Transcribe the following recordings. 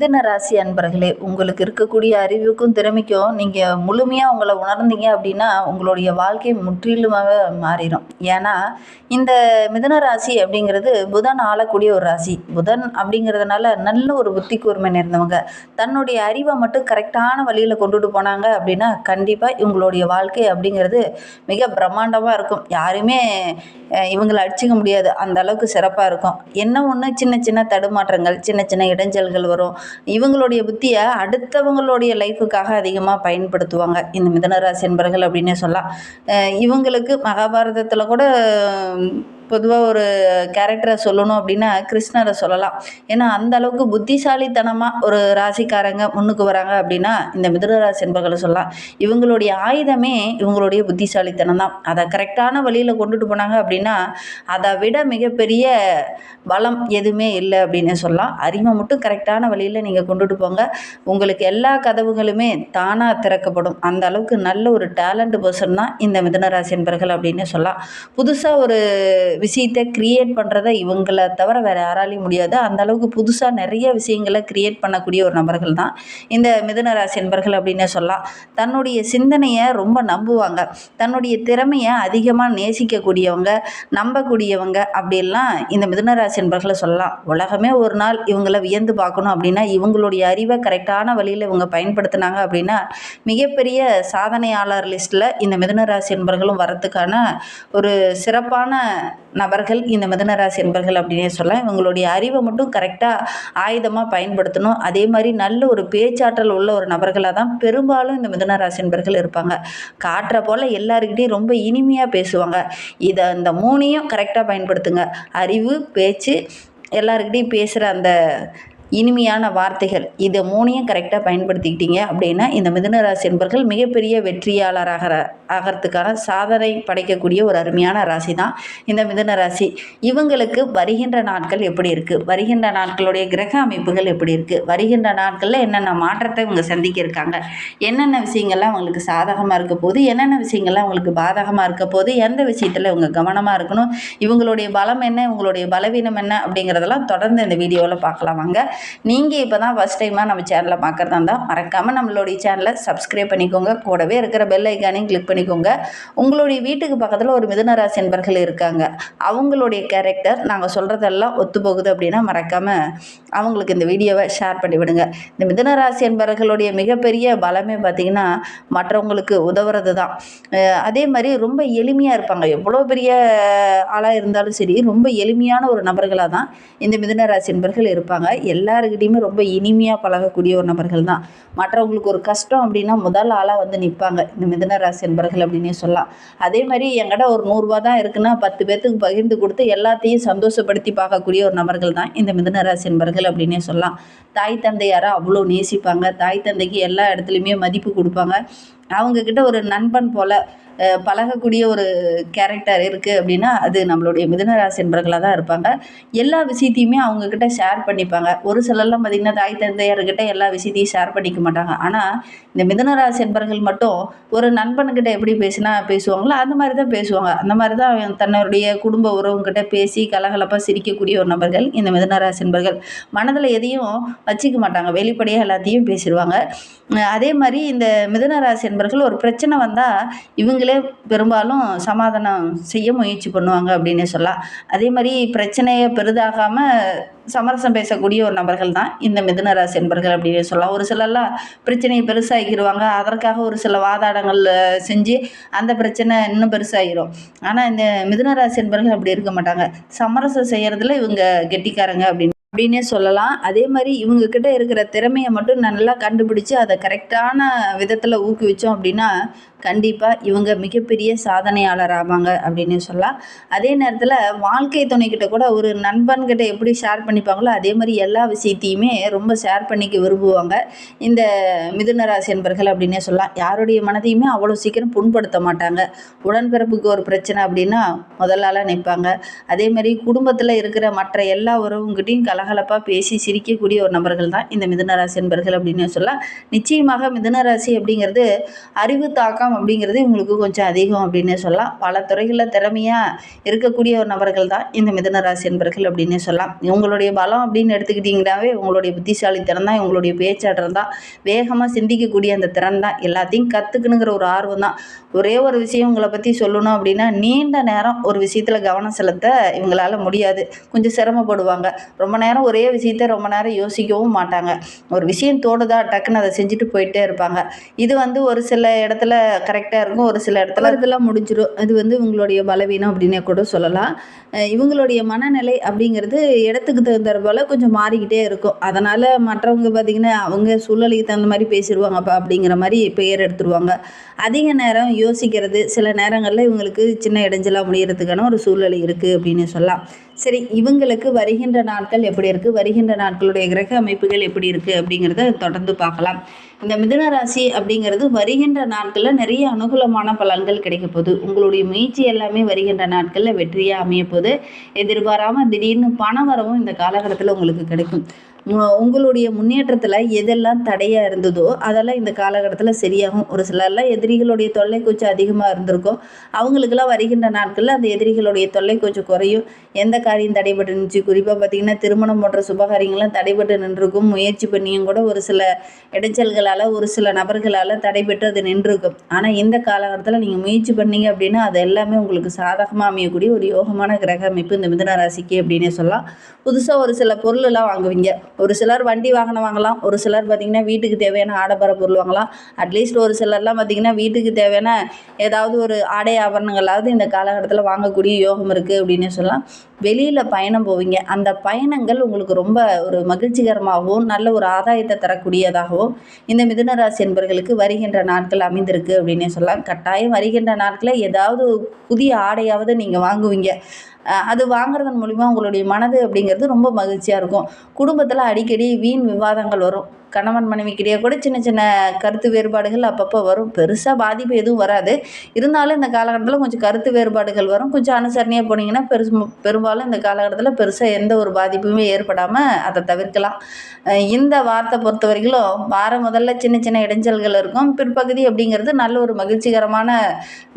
மிதுன ராசி அன்பர்களே, உங்களுக்கு இருக்கக்கூடிய அறிவுக்கும் திறமைக்கும் நீங்கள் முழுமையாக உங்களை உணர்ந்தீங்க அப்படின்னா உங்களுடைய வாழ்க்கை முற்றிலுமாக மாறிடும். ஏன்னா இந்த மிதுன ராசி அப்படிங்கிறது புதன் ஆளக்கூடிய ஒரு ராசி. புதன் அப்படிங்கிறதுனால நல்ல ஒரு புத்தி கூர்மை நிறைந்தவங்க. தன்னுடைய அறிவை மட்டும் கரெக்டான வழியில் கொண்டுட்டு போனாங்க அப்படின்னா கண்டிப்பாக இவங்களுடைய வாழ்க்கை அப்படிங்கிறது மிக பிரம்மாண்டமாக இருக்கும். யாருமே இவங்களை அடிச்சிக்க முடியாது, அந்த அளவுக்கு சிறப்பாக இருக்கும். என்ன ஒன்று சின்ன சின்ன தடுமாற்றங்கள், சின்ன சின்ன இடைஞ்சல்கள் வரும். இவங்களுடைய புத்தியை அடுத்தவங்களுடைய லைஃபுக்காக அதிகமாக பயன்படுத்துவாங்க இந்த மிதுனராசி என்பர்கள் அப்படின்னே சொல்லலாம். இவங்களுக்கு மகாபாரதத்தில் கூட பொதுவாக ஒரு கேரக்டரை சொல்லணும் அப்படின்னா கிருஷ்ணரை சொல்லலாம். ஏன்னா அந்த அளவுக்கு புத்திசாலித்தனமாக ஒரு ராசிக்காரங்க முன்னுக்கு வராங்க அப்படின்னா இந்த மிதுன ராசி என்பர்களை சொல்லலாம். இவங்களுடைய ஆயுதமே இவங்களுடைய புத்திசாலித்தனம் தான். அதை கரெக்டான வழியில் கொண்டுட்டு போனாங்க அப்படின்னா அதை விட மிகப்பெரிய பலம் எதுவுமே இல்லை அப்படின்னு சொல்லலாம். அறிவை மட்டும் கரெக்டான வழியில் நீங்கள் கொண்டுட்டு போங்க, உங்களுக்கு எல்லா கதவுகளுமே தானாக திறக்கப்படும். அந்த அளவுக்கு நல்ல ஒரு டேலண்ட் பர்சன் தான் இந்த மிதுனராசி என்பர்கள் அப்படின்னு சொல்லலாம். புதுசாக ஒரு விஷயத்தை க்ரியேட் பண்ணுறதை இவங்களை தவிர வேறு யாராலையும் முடியாது. அந்த அளவுக்கு புதுசாக நிறைய விஷயங்களை க்ரியேட் பண்ணக்கூடிய ஒரு நபர்கள் தான் இந்த மிதுன ராசி என்பர்கள் அப்படின்னே சொல்லலாம். தன்னுடைய சிந்தனையை ரொம்ப நம்புவாங்க, தன்னுடைய திறமையை அதிகமாக நேசிக்கக்கூடியவங்க, நம்பக்கூடியவங்க அப்படின்லாம் இந்த மிதுன ராசி என்பர்களை சொல்லலாம். உலகமே ஒரு நாள் இவங்களை வியந்து பார்க்கணும் அப்படின்னா இவங்களுடைய அறிவை கரெக்டான வழியில் இவங்க பயன்படுத்தினாங்க அப்படின்னா மிகப்பெரிய சாதனையாளர் லிஸ்ட்டில் இந்த மிதுன ராசி என்பர்களும் வரத்துக்கான ஒரு சிறப்பான நபர்கள் இந்த மிதுன ராசி என்பர்கள் அப்படின்னே சொல்லலாம். இவங்களுடைய அறிவை மட்டும் கரெக்டாக ஆயுதமாக பயன்படுத்தணும். அதே மாதிரி நல்ல ஒரு பேச்சாற்றல் உள்ள ஒரு நபர்களாக தான் பெரும்பாலும் இந்த மிதுன ராசி என்பர்கள் இருப்பாங்க. காற்ற போல் எல்லாருக்கிட்டையும் ரொம்ப இனிமையாக பேசுவாங்க. இந்த மூணையும் கரெக்டாக பயன்படுத்துங்க. அறிவு, பேச்சு, எல்லாருக்கிட்டையும் பேசுகிற அந்த இனிமையான வார்த்தைகள், இதை மூணையும் கரெக்டாக பயன்படுத்திக்கிட்டீங்க அப்படின்னா இந்த மிதுன ராசி என்பர்கள் மிகப்பெரிய ஆகிறதுக்கான சாதனை படைக்கக்கூடிய ஒரு அருமையான ராசி தான் இந்த மிதுன ராசி. இவங்களுக்கு வருகின்ற நாட்கள் எப்படி இருக்குது, வருகின்ற நாட்களுடைய கிரக அமைப்புகள் எப்படி இருக்குது, வருகின்ற நாட்களில் என்னென்ன மாற்றத்தை இவங்க சந்திக்க இருக்காங்க, என்னென்ன விஷயங்கள்லாம் அவங்களுக்கு சாதகமாக இருக்க போது, என்னென்ன விஷயங்கள்லாம் அவங்களுக்கு பாதகமாக இருக்க போது, எந்த விஷயத்தில் இவங்க கவனமாக இருக்கணும், இவங்களுடைய பலம் என்ன, இவங்களுடைய பலவீனம் என்ன அப்படிங்கிறதெல்லாம் தொடர்ந்து இந்த வீடியோவில் பார்க்கலாம். வாங்க. நீங்கள் இப்போ தான் ஃபஸ்ட் டைமாக நம்ம சேனலை பார்க்குறதா இருந்தால் மறக்காமல் நம்மளுடைய சேனலை சப்ஸ்கிரைப் பண்ணிக்கோங்க. கூடவே இருக்கிற பெல் ஐக்கானையும் கிளிக் பண்ணிக்கோங்க. உங்களுடைய வீட்டுக்கு பக்கத்தில் ஒரு மிதுன ராசி என்பர்கள் இருக்காங்க, அவங்களுடைய கேரக்டர் நாங்கள் சொல்கிறதெல்லாம் ஒத்து போகுது அப்படின்னா மறக்காமல் அவங்களுக்கு இந்த வீடியோவை ஷேர் பண்ணிவிடுங்க. இந்த மிதுன ராசி என்பவர்களுடைய மிகப்பெரிய பலமே பார்த்திங்கன்னா மற்றவங்களுக்கு உதவுறது தான். அதே மாதிரி ரொம்ப எளிமையாக இருப்பாங்க. எவ்வளோ பெரிய ஆளாக இருந்தாலும் சரி ரொம்ப எளிமையான ஒரு நபர்களாக தான் இந்த மிதுன ராசி என்பர்கள் இருப்பாங்க. எல்லாருக்கிட்டையுமே ரொம்ப இனிமையாக பழகக்கூடிய ஒரு நபர்கள் தான். மற்றவங்களுக்கு ஒரு கஷ்டம் அப்படின்னா முதல் ஆளாக வந்து நிற்பாங்க இந்த மிதுன ராசி என்பர்கள் அப்படின்னே சொல்லலாம். அதே மாதிரி என்கிட்ட ஒரு 100 ரூபா தான் இருக்குன்னா 10 பேர்த்துக்கு பகிர்ந்து கொடுத்து எல்லாத்தையும் சந்தோஷப்படுத்தி பார்க்கக்கூடிய ஒரு நபர்கள் தான் இந்த மிதுன ராசி என்பர்கள் அப்படின்னே சொல்லலாம். தாய் தந்தையாரை அவ்வளோ நேசிப்பாங்க, தாய் தந்தைக்கு எல்லா இடத்துலையுமே மதிப்பு கொடுப்பாங்க. அவங்கக்கிட்ட ஒரு நண்பன் போல் பழகக்கூடிய ஒரு கேரக்டர் இருக்குது அப்படின்னா அது நம்மளுடைய மிதுன ராசி என்பர்களாக தான் இருப்பாங்க. எல்லா விஷயத்தையுமே அவங்கக்கிட்ட ஷேர் பண்ணிப்பாங்க. ஒரு சிலர்லாம் பார்த்திங்கன்னா தாய் தந்தையார்கிட்ட எல்லா விஷயத்தையும் ஷேர் பண்ணிக்க மாட்டாங்க. ஆனால் இந்த மிதுன ராசி என்பர்கள் மட்டும் ஒரு நண்பன்கிட்ட எப்படி பேசுவாங்களோ அந்த மாதிரி தான் பேசுவாங்க. அந்த மாதிரி தான் தன்னுடைய குடும்ப உறவுங்கிட்ட பேசி கலகலப்பாக சிரிக்கக்கூடிய ஒரு நபர்கள் இந்த மிதுன ராசி என்பர்கள். மனதில் எதையும் வச்சிக்க மாட்டாங்க, வெளிப்படையாக எல்லாத்தையும் பேசிடுவாங்க. அதே மாதிரி இந்த மிதுன ராசி என்பர்கள் ஒரு பிரச்சனை வந்தால் இவங்களே பெரும்பாலும் சமாதானம் செய்ய முயற்சி பண்ணுவாங்க அப்படின்னே சொல்லலாம். அதே மாதிரி பிரச்சனையை பெரிதாகாமல் சமரசம் பேசக்கூடிய ஒரு நபர்கள் தான் இந்த மிதுன ராசி என்பர்கள் அப்படின்னு சொல்லலாம். ஒரு சிலர்லாம் பிரச்சனையை பெருசாகிடுவாங்க, அதற்காக ஒரு சில வாதாடங்கள் செஞ்சு அந்த பிரச்சனை இன்னும் பெருசாகிடும். ஆனால் இந்த மிதுன ராசி என்பர்கள் அப்படி இருக்க மாட்டாங்க. சமரசம் செய்கிறதுல இவங்க கெட்டிக்காரங்க அப்படின்னே சொல்லலாம். அதே மாதிரி இவங்கக்கிட்ட இருக்கிற திறமையை மட்டும் நல்லா கண்டுபிடிச்சி அதை கரெக்டான விதத்தில் ஊக்குவித்தோம் அப்படின்னா கண்டிப்பாக இவங்க மிகப்பெரிய சாதனையாளர் ஆவாங்க அப்படின்னு சொல்லலாம். அதே நேரத்தில் வாழ்க்கை துணைக்கிட்ட கூட ஒரு நண்பன்கிட்ட எப்படி ஷேர் பண்ணிப்பாங்களோ அதே மாதிரி எல்லா விஷயத்தையுமே ரொம்ப ஷேர் பண்ணிக்க விரும்புவாங்க இந்த மிதுன ராசி என்பர்கள் அப்படின்னே சொல்லலாம். யாருடைய மனதையுமே அவ்வளோ சீக்கிரம் புண்படுத்த மாட்டாங்க. உடன்பிறப்புக்கு ஒரு பிரச்சனை அப்படின்னா முதலால் நிற்பாங்க. அதே மாதிரி குடும்பத்தில் இருக்கிற மற்ற எல்லா உறவுங்கிட்டையும் கலகலப்பாக பேசி சிரிக்கக்கூடிய ஒரு நபர்கள் தான் இந்த மிதுனராசி என்பர்கள் அப்படின்னு சொல்லலாம். நிச்சயமாக மிதுனராசி அப்படிங்கிறது அறிவு தாக்கம் அப்படிங்கிறது இவங்களுக்கு கொஞ்சம் அதிகம் அப்படின்னு சொல்லலாம். பல துறைகளில் திறமையாக இருக்கக்கூடிய ஒரு நபர்கள் தான் இந்த மிதுனராசி என்பர்கள் அப்படின்னு சொல்லலாம். இவங்களுடைய பலம் அப்படின்னு எடுத்துக்கிட்டிங்கன்னாவே உங்களுடைய புத்திசாலித்தனம் தான், இவங்களுடைய பேச்சாற்றல் தான், வேகமாக சிந்திக்கக்கூடிய அந்த திறன் தான், எல்லாத்தையும் கற்றுக்கணுங்கிற ஒரு ஆர்வம் தான். ஒரே ஒரு விஷயம் உங்களை பற்றி சொல்லணும் அப்படின்னா நீண்ட நேரம் ஒரு விஷயத்தில் கவனம் செலுத்த இவங்களால முடியாது. கொஞ்சம் சிரமப்படுவாங்க. ரொம்ப நேரம் ஒரே விஷயத்த ரொம்ப நேரம் யோசிக்கவும் மாட்டாங்க. ஒரு விஷயம் தோணுதா டக்குன்னு அதை செஞ்சுட்டு போயிட்டே இருப்பாங்க. இது ஒரு சில இடத்துல கரெக்டாக இருக்கும், ஒரு சில இடத்துல இதெல்லாம் முடிஞ்சிடும். இது இவங்களுடைய பலவீனம் அப்படின்னே கூட சொல்லலாம். இவங்களுடைய மனநிலை அப்படிங்கிறது இடத்துக்கு தகுந்த போல் கொஞ்சம் மாறிக்கிட்டே இருக்கும். அதனால் மற்றவங்க பார்த்திங்கன்னா அவங்க சூழ்நிலைக்கு தகுந்த மாதிரி பேசிடுவாங்கப்பா அப்படிங்கிற மாதிரி பெயர் எடுத்துருவாங்க. அதிக நேரம் யோசிக்கிறது சில நேரங்களில் இவங்களுக்கு சின்ன இடைஞ்சலாக முடியறதுக்கான ஒரு சூழ்நிலை இருக்குது அப்படின்னு சொல்லலாம். சரி, இவங்களுக்கு வருகின்ற நாட்கள் எப்படி இருக்குது, வருகின்ற நாட்களுடைய கிரக அமைப்புகள் எப்படி இருக்குது அப்படிங்கிறத தொடர்ந்து பார்க்கலாம். இந்த மிதுன ராசி அப்படிங்கிறது வருகின்ற நாட்களில் நிறைய அனுகூலமான பலன்கள் கிடைக்க போகுது. உங்களுடைய முயற்சி எல்லாமே வருகின்ற நாட்களில் வெற்றியாக அமைய போகுது. எதிர்பாராமல் திடீர்னு பண வரவும் இந்த காலகட்டத்தில் உங்களுக்கு கிடைக்கும். உங்களுடைய முன்னேற்றத்தில் எதெல்லாம் தடையாக இருந்ததோ அதெல்லாம் இந்த காலகட்டத்தில் சரியாகும். ஒரு சிலர்லாம் எதிரிகளுடைய தொல்லை கொஞ்சம் அதிகமாக இருந்திருக்கும். அவங்களுக்கெல்லாம் வருகின்ற நாட்களில் அந்த எதிரிகளுடைய தொல்லை கொஞ்சம் குறையும். எந்த காரியம் தடைபட்டு நின்றுச்சு, குறிப்பாக பார்த்திங்கன்னா திருமணம் போன்ற சுபகாரியங்கள்லாம் தடைபட்டு நின்றுருக்கும். முயற்சி பண்ணியும் கூட ஒரு சில இடைச்சல்களால், ஒரு சில நபர்களால் தடைபட்டு அது நின்றுருக்கும். ஆனால் இந்த காலகட்டத்தில் நீங்கள் முயற்சி பண்ணீங்க அப்படின்னா அது எல்லாமே உங்களுக்கு சாதகமாக அமையக்கூடிய ஒரு யோகமான கிரக அமைப்பு இந்த மிதுன ராசிக்கு அப்படின்னே சொல்லலாம். புதுசாக ஒரு சில பொருளெல்லாம் வாங்குவீங்க. ஒரு சிலர் வண்டி வாகனம் வாங்கலாம், ஒரு சிலர் பார்த்திங்கன்னா வீட்டுக்கு தேவையான ஆடம்பர பொருள் வாங்கலாம். அட்லீஸ்ட் ஒரு சிலர்லாம் பார்த்திங்கன்னா வீட்டுக்கு தேவையான ஏதாவது ஒரு ஆடை ஆபரணங்களாவது இந்த காலகட்டத்தில் வாங்கக்கூடிய யோகம் இருக்குது அப்படின்னு சொல்லலாம். வெளியில் பயணம் போவீங்க. அந்த பயணங்கள் உங்களுக்கு ரொம்ப ஒரு மகிழ்ச்சிகரமாகவும் நல்ல ஒரு ஆதாயத்தை தரக்கூடியதாகவும் இந்த மிதுன ராசி என்பவர்களுக்கு வருகின்ற நாட்கள் அமைந்திருக்கு அப்படின்னே சொல்லலாம். கட்டாயம் வருகின்ற நாட்களில் ஏதாவது புதிய ஆடையாவது நீங்கள் வாங்குவீங்க. அது வாங்குறதன் மூலிமா உங்களுடைய மனது அப்படிங்கிறது ரொம்ப மகிழ்ச்சியாக இருக்கும். குடும்பத்தில் அடிக்கடி வீண் விவாதங்கள் வரும். கணவன் மனைவிக்கிடையே கூட சின்ன சின்ன கருத்து வேறுபாடுகள் அப்பப்போ வரும். பெருசாக பாதிப்பு எதுவும் வராது. இருந்தாலும் இந்த காலகட்டத்தில் கொஞ்சம் கருத்து வேறுபாடுகள் வரும். கொஞ்சம் அனுசரணையாக போனீங்கன்னா பெரும்பாலும் இந்த காலகட்டத்தில் பெருசாக எந்த ஒரு பாதிப்புமே ஏற்படாமல் அதை தவிர்க்கலாம். இந்த வாரத்தை பொறுத்த வரைக்கும் வாரம் முதல்ல சின்ன சின்ன இடைஞ்சல்கள் இருக்கும். பிற்பகுதி அப்படிங்கிறது நல்ல ஒரு மகிழ்ச்சிகரமான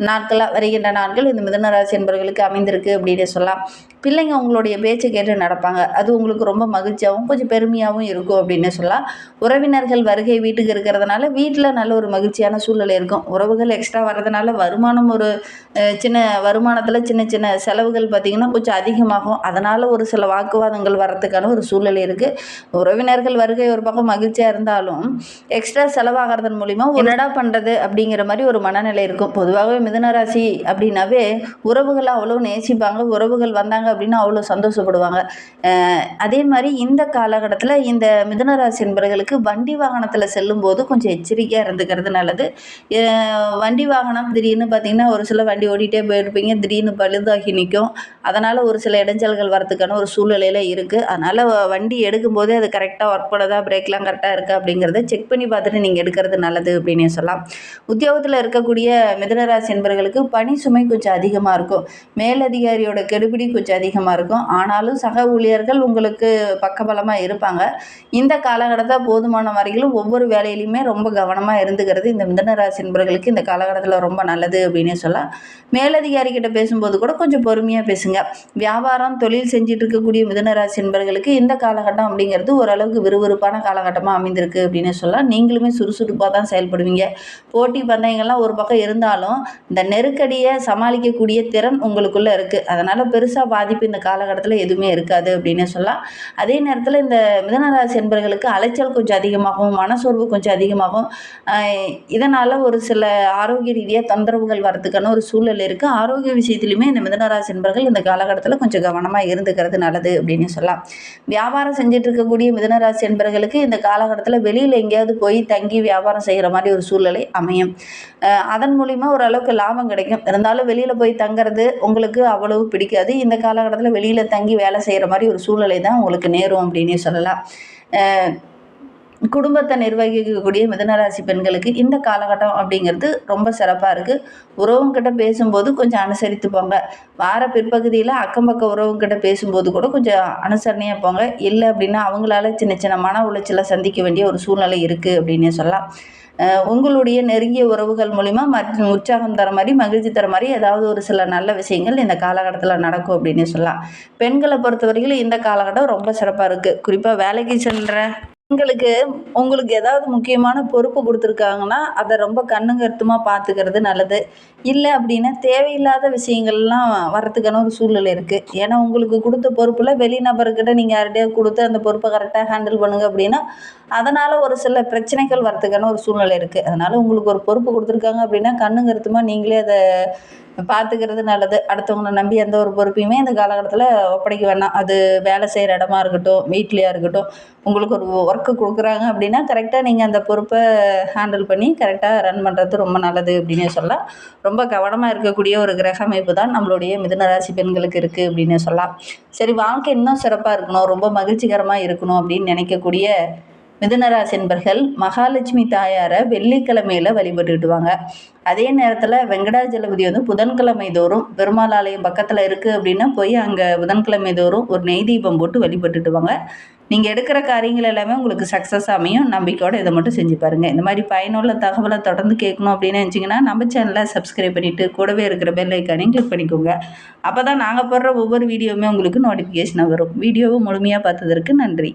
நாட்களாக வருகின்ற நாட்கள் இந்த மிதுன ராசி என்பவர்களுக்கு அமைந்திருக்கு அப்படின்னு சொல்லலாம். பிள்ளைங்க உங்களுடைய பேச்சை கேட்டு நடப்பாங்க. அது உங்களுக்கு ரொம்ப மகிழ்ச்சியாகவும் கொஞ்சம் பெருமையாகவும் இருக்கும் அப்படின்னு சொல்லலாம். உறவினர்கள் வருகை வீட்டுக்கு இருக்கிறதுனால வீட்டில் நல்ல ஒரு மகிழ்ச்சியான சூழ்நிலை இருக்கும். உறவுகள் எக்ஸ்ட்ரா வர்றதுனால வருமானம் ஒரு சின்ன வருமானத்தில் சின்ன சின்ன செலவுகள் பார்த்திங்கன்னா கொஞ்சம் அதிகமாகும். அதனால் ஒரு சில வாக்குவாதங்கள் வர்றதுக்கான ஒரு சூழ்நிலை இருக்குது. உறவினர்கள் வருகை ஒரு பக்கம் மகிழ்ச்சியாக இருந்தாலும் எக்ஸ்ட்ரா செலவாகிறதன் மூலிமா என்னடா பண்ணுறது அப்படிங்கிற மாதிரி ஒரு மனநிலை இருக்கும். பொதுவாகவே மிதுன ராசி அப்படின்னாவே உறவுகளை அவ்வளோ நேசிப்பாங்க. உறவுகள் வந்தாங்க அப்படின்னா அவ்வளோ சந்தோஷப்படுவாங்க. அதே மாதிரி இந்த காலகட்டத்தில் இந்த மிதுன ராசி என்பவர்களுக்கு வண்டி வாகனத்தில் செல்லும்போது கொஞ்சம் எச்சரிக்கையாக இருந்துக்கிறது நல்லது. வண்டி வாகனம் திடீர்னு பார்த்திங்கன்னா ஒரு சில வண்டி ஓடிட்டே போயிருப்பீங்க, திடீர்னு பழுதாகி நிற்கும். அதனால் ஒரு சில இடைஞ்சல்கள் வரதுக்கான ஒரு சூழ்நிலையில் இருக்குது. அதனால் வண்டி எடுக்கும்போதே அது கரெக்டாக ஒர்க் பண்ணுதா, பிரேக்லாம் கரெக்டாக இருக்கா அப்படிங்கிறத செக் பண்ணி பார்த்துட்டு நீங்கள் எடுக்கிறது நல்லது அப்படின்னு சொல்லலாம். உத்தியோகத்தில் இருக்கக்கூடிய மிதுன ராசி என்பவர்களுக்கு பணி சுமை கொஞ்சம் அதிகமாக இருக்கும். மேலதிகாரியோட கெடுபிடி கொஞ்சம் அதிகமாக இருக்கும். ஆனாலும் சக ஊழியர்கள் உங்களுக்கு பக்கபலமாக இருப்பாங்க. இந்த காலகட்டத்தில் போதுமான வரையிலும் ஒவ்வொரு வேலையிலையுமே ரொம்ப கவனமாக இருந்துக்கிறது இந்த மிதுன ராசி என்பவர்களுக்கு இந்த காலகட்டத்தில் ரொம்ப நல்லது அப்படின்னு சொல்லலாம். மேலதிகாரிகிட்ட பேசும்போது கூட கொஞ்சம் பொறுமையாக பேசுங்க. வியாபாரம் தொழில் செஞ்சுட்டு இருக்கக்கூடிய மிதுன ராசி என்பவர்களுக்கு இந்த காலகட்டம் அப்படிங்கிறது ஓரளவுக்கு விறுவிறுப்பான காலகட்டமாக அமைந்திருக்கு அப்படின்னு சொல்லலாம். நீங்களுமே சுறுசுறுப்பாக தான் செயல்படுவீங்க. போட்டி பந்தயங்கள்லாம் ஒரு பக்கம் இருந்தாலும் இந்த நெருக்கடியை சமாளிக்கக்கூடிய திறன் உங்களுக்குள்ளே இருக்குது. அதனால் பெருசாக பாதிப்பு இந்த காலகட்டத்தில் எதுவுமே இருக்காது அப்படின்னு சொல்லலாம். அதே நேரத்தில் இந்த மிதுன ராசி என்பவர்களுக்கு அலைச்சல் கொஞ்சம் அதிகமாகும், மனசோர்வு கொஞ்சம் அதிகமாகும். இதனால் ஒரு சில ஆரோக்கிய ரீதியாக தொந்தரவுகள் வரதுக்கான ஒரு சூழல் இருக்குது. ஆரோக்கிய விஷயத்துலையுமே இந்த மிதுன ராசி என்பவர்கள் இந்த காலகட்டத்தில் கொஞ்சம் கவனமாக இருந்துக்கிறது நல்லது அப்படின்னு சொல்லலாம். வியாபாரம் செஞ்சுட்டு இருக்கக்கூடிய மிதுன ராசி என்பவர்களுக்கு இந்த காலகட்டத்தில் வெளியில் எங்கேயாவது போய் தங்கி வியாபாரம் செய்கிற மாதிரி ஒரு சூழ்நிலை அமையும். அதன் மூலிமா ஓரளவுக்கு லாபம் கிடைக்கும். இருந்தாலும் வெளியில் போய் தங்குறது உங்களுக்கு அவ்வளவு பிடிக்காது. இந்த காலகட்டத்தில் வெளியில் தங்கி வேலை செய்கிற மாதிரி ஒரு சூழ்நிலை தான் உங்களுக்கு நேரும் அப்படின்னே சொல்லலாம். குடும்பத்தை நிர்வகிக்கக்கூடிய மிதுனராசி பெண்களுக்கு இந்த காலகட்டம் அப்படிங்கிறது ரொம்ப சிறப்பாக இருக்குது. உறவுங்கிட்ட பேசும்போது கொஞ்சம் அனுசரித்து போங்க. வார பிற்பகுதியில் அக்கம் பக்கம் உறவுங்கிட்ட பேசும்போது கூட கொஞ்சம் அனுசரணையாக போங்க. இல்லை அப்படின்னா அவங்களால சின்ன சின்ன மன உளைச்சலை சந்திக்க வேண்டிய ஒரு சூழ்நிலை இருக்குது அப்படின்னே சொல்லலாம். உங்களுடைய நெருங்கிய உறவுகள் மூலிமா உற்சாகம் தர மாதிரி, மகிழ்ச்சி தர மாதிரி ஏதாவது ஒரு சில நல்ல விஷயங்கள் இந்த காலகட்டத்தில் நடக்கும் அப்படின்னு சொல்லலாம். பெண்களை பொறுத்தவரைக்கும் இந்த காலகட்டம் ரொம்ப சிறப்பாக இருக்குது. குறிப்பாக வேலைக்கு செல்கிற பெண்களுக்கு உங்களுக்கு ஏதாவது முக்கியமான பொறுப்பு கொடுத்துருக்காங்கன்னா அதை ரொம்ப கண்ணும் கருத்துமாக பார்த்துக்கிறது நல்லது. இல்லை அப்படின்னா தேவையில்லாத விஷயங்கள்லாம் வரத்துக்கான ஒரு சூழ்நிலை இருக்குது. ஏன்னா உங்களுக்கு கொடுத்த பொறுப்பில் வெளிநபர்கிட்ட நீங்கள் யார்கிட்டயாவது கொடுத்து அந்த பொறுப்பை கரெக்டாக ஹேண்டில் பண்ணுங்க அப்படின்னா அதனால் ஒரு சில பிரச்சனைகள் வரத்துக்கான ஒரு சூழ்நிலை இருக்குது. அதனால் உங்களுக்கு ஒரு பொறுப்பு கொடுத்துருக்காங்க அப்படின்னா கண்ணும் கருத்துமாக நீங்களே அதை பார்த்துக்கிறது நல்லது. அடுத்தவங்கள நம்பி எந்த ஒரு பொறுப்பையுமே இந்த காலகட்டத்தில் ஒப்படைக்க வேண்டாம். அது வேலை செய்கிற இடமா இருக்கட்டும், வீட்லையா இருக்கட்டும், உங்களுக்கு ஒரு ஒர்க்கு கொடுக்குறாங்க அப்படின்னா கரெக்டாக நீங்கள் அந்த பொறுப்பை ஹேண்டில் பண்ணி கரெக்டாக ரன் பண்ணுறது ரொம்ப நல்லது அப்படின்னே சொல்லலாம். ரொம்ப கவனமாக இருக்கக்கூடிய ஒரு கிரக அமைப்பு தான் நம்மளுடைய மிதுனராசி பெண்களுக்கு இருக்குது அப்படின்னே சொல்லலாம். சரி, வாழ்க்கை இன்னும் சிறப்பாக இருக்கணும், ரொம்ப மகிழ்ச்சிகரமாக இருக்கணும் அப்படின்னு நினைக்கக்கூடிய மிதுனராசி என்பர்கள் மகாலட்சுமி தாயாரை வெள்ளிக்கிழமையில் வழிபட்டுக்கிட்டுவாங்க. அதே நேரத்தில் வெங்கடாஜலபதி வந்து புதன்கிழமை தோறும் பெருமாள் ஆலயம் பக்கத்தில் இருக்குது அப்படின்னா போய் அங்கே புதன்கிழமை தோறும் ஒரு நெய் தீபம் போட்டு வழிபட்டுட்டுவாங்க. நீங்கள் எடுக்கிற காரியங்கள் எல்லாமே உங்களுக்கு சக்ஸஸ் அமையும். நம்பிக்கையோடு இதை மட்டும் செஞ்சு பாருங்கள். இந்த மாதிரி பயனுள்ள தகவலை தொடர்ந்து கேட்கணும் அப்படின்னு நினச்சிங்கன்னா நம்ம சேனலை சப்ஸ்கிரைப் பண்ணிவிட்டு கூடவே இருக்கிற பெல் ஐக்கானையும் கிளிக் பண்ணிக்கோங்க. அப்போ தான் நாங்கள் போடுற ஒவ்வொரு வீடியோவுமே உங்களுக்கு நோட்டிஃபிகேஷனாக வரும். வீடியோவை முழுமையாக பார்த்ததற்கு நன்றி.